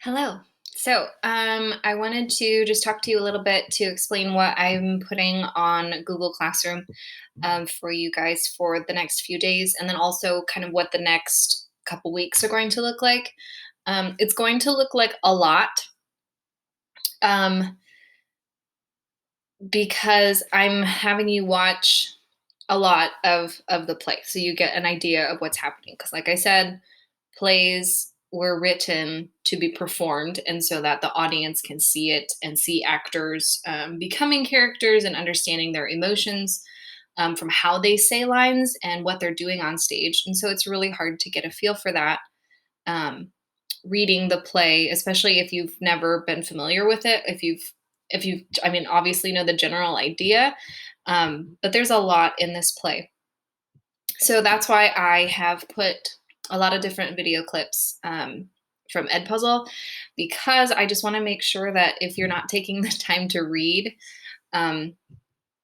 Hello. I wanted to just talk to you a little bit to explain what I'm putting on Google Classroom for you guys for the next few days, and then also kind of what the next couple weeks are going to look like. It's going to look like a lot um, because I'm having you watch a lot of the play, so you get an idea of what's happening. Because, like I said, plays were written to be performed and so that the audience can see it and see actors becoming characters and understanding their emotions from how they say lines and what they're doing on stage. And so it's really hard to get a feel for that um, reading the play, especially if you've never been familiar with it. If you I mean, obviously know the general idea, but there's a lot in this play. So that's why I have put a lot of different video clips from Edpuzzle, because I just want to make sure that if you're not taking the time to read um,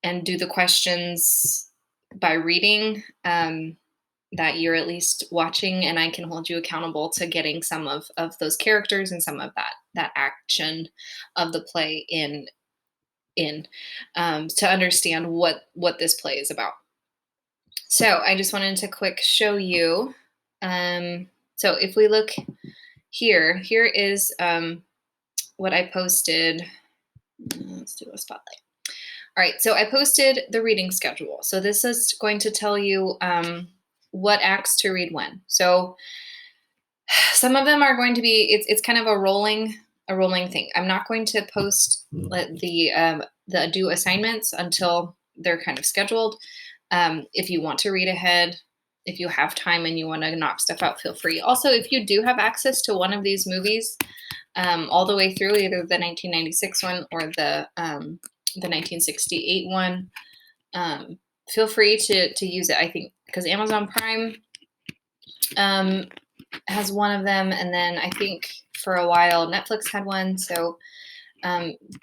and do the questions by reading, that you're at least watching, and I can hold you accountable to getting some of those characters and some of that action of the play in to understand what this play is about. So I just wanted to quick show you. So if we look here is what I posted. Let's do a spotlight. All right, so I posted the reading schedule. So this is going to tell you what acts to read when. So some of them are going to be, it's kind of a rolling thing. I'm not going to post the due assignments until they're kind of scheduled. If you want to read ahead, if you have time and you want to knock stuff out, feel free. Also, if you do have access to one of these movies all the way through, either the 1996 one or the 1968 one, feel free to use it. I think because Amazon Prime has one of them, and then I think for a while Netflix had one. So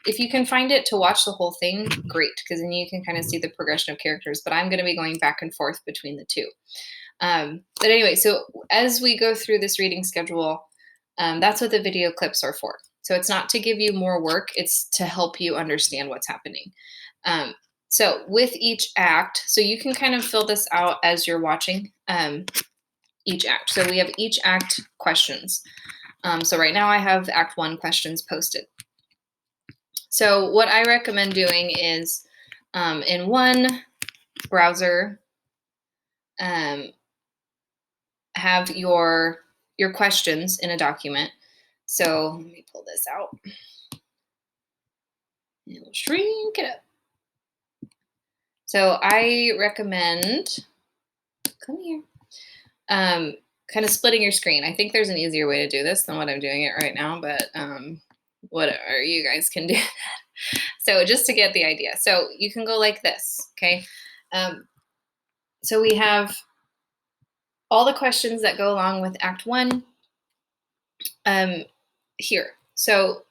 if you can find it to watch the whole thing, great, because then you can kind of see the progression of characters. But I'm going to be going back and forth between the two. But anyway, so as we go through this reading schedule, that's what the video clips are for. So it's not to give you more work, it's to help you understand what's happening. So with each act, so you can kind of fill this out as you're watching each act. So we have each act questions. So right now I have Act 1 questions posted. So what I recommend doing is in one browser, have your questions in a document. So let me pull this out. And we'll shrink it up. So I recommend, come here, kind of splitting your screen. I think there's an easier way to do this than what I'm doing it right now, but whatever, you guys can do that. So just to get the idea. So you can go like this, okay? So we have all the questions that go along with Act 1 here. So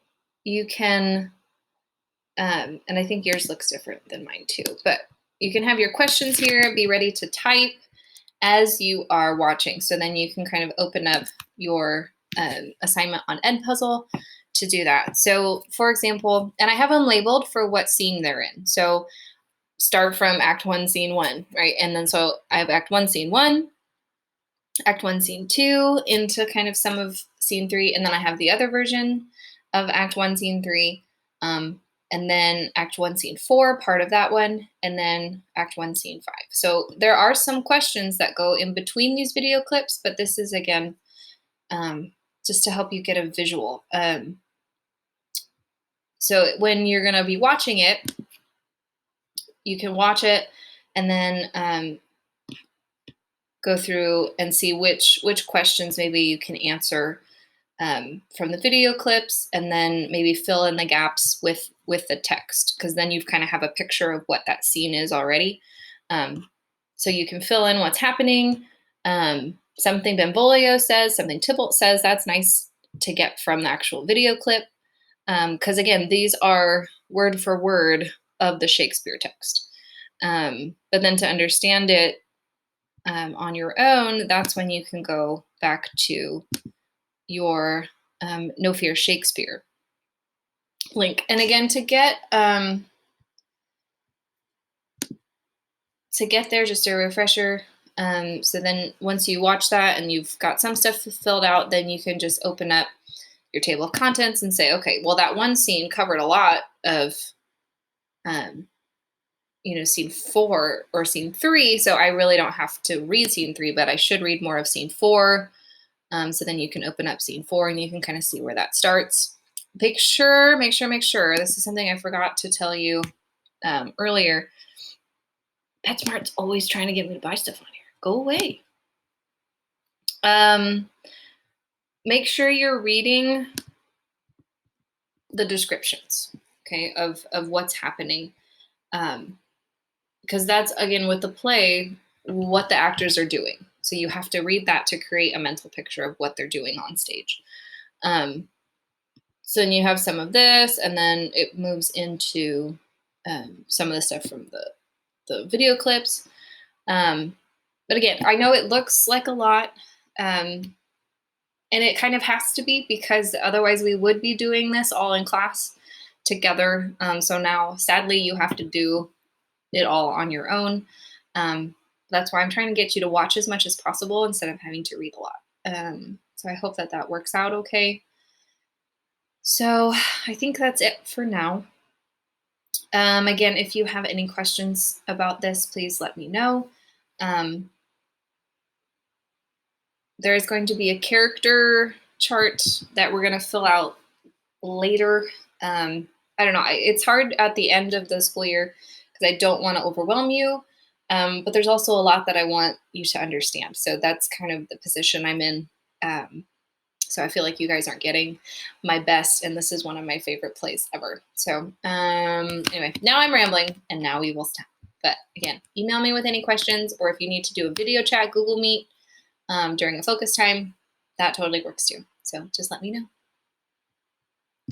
you can, and I think yours looks different than mine too, but you can have your questions here, be ready to type as you are watching. So then you can kind of open up your assignment on Edpuzzle to do that. So for example, and I have them labeled for what scene they're in. So start from Act 1, Scene 1, right? And then so I have Act 1, Scene 1, Act 1, Scene 2, into kind of some of Scene 3, and then I have the other version of Act 1, Scene 3, and then Act 1, Scene 4, part of that one, and then Act 1, Scene 5. So there are some questions that go in between these video clips, but this is, again, just to help you get a visual. So when you're going to be watching it, you can watch it and then go through and see which questions maybe you can answer from the video clips, and then maybe fill in the gaps with the text, because then you kind of have a picture of what that scene is already. So you can fill in what's happening. Something Benvolio says, something Tybalt says, that's nice to get from the actual video clip. Because again, these are word for word of the Shakespeare text. But then to understand it on your own, that's when you can go back to your No Fear Shakespeare link. And again, to get there, just a refresher. So then once you watch that and you've got some stuff filled out, then you can just open up your table of contents and say, okay, well, that one scene covered a lot of, scene 4 or scene 3. So I really don't have to read scene 3, but I should read more of scene 4. So then you can open up scene 4 and you can kind of see where that starts. Make sure, this is something I forgot to tell you earlier. PetSmart's always trying to get me to buy stuff on here. Go away. Make sure you're reading the descriptions, okay, of what's happening. Because that's, again, with the play, what the actors are doing. So you have to read that to create a mental picture of what they're doing on stage. So then you have some of this, and then it moves into some of the stuff from the video clips. But again, I know it looks like a lot, and it kind of has to be, because otherwise we would be doing this all in class together. So now, sadly, you have to do it all on your own. That's why I'm trying to get you to watch as much as possible instead of having to read a lot. So I hope that works out okay. So I think that's it for now. Again, if you have any questions about this, please let me know. There's going to be a character chart that we're going to fill out later. I don't know. It's hard at the end of the school year because I don't want to overwhelm you. But there's also a lot that I want you to understand. So that's kind of the position I'm in. So I feel like you guys aren't getting my best, and this is one of my favorite plays ever. So anyway, now I'm rambling, and now we will stop. But again, email me with any questions, or if you need to do a video chat, Google Meet during a focus time, that totally works too. So just let me know.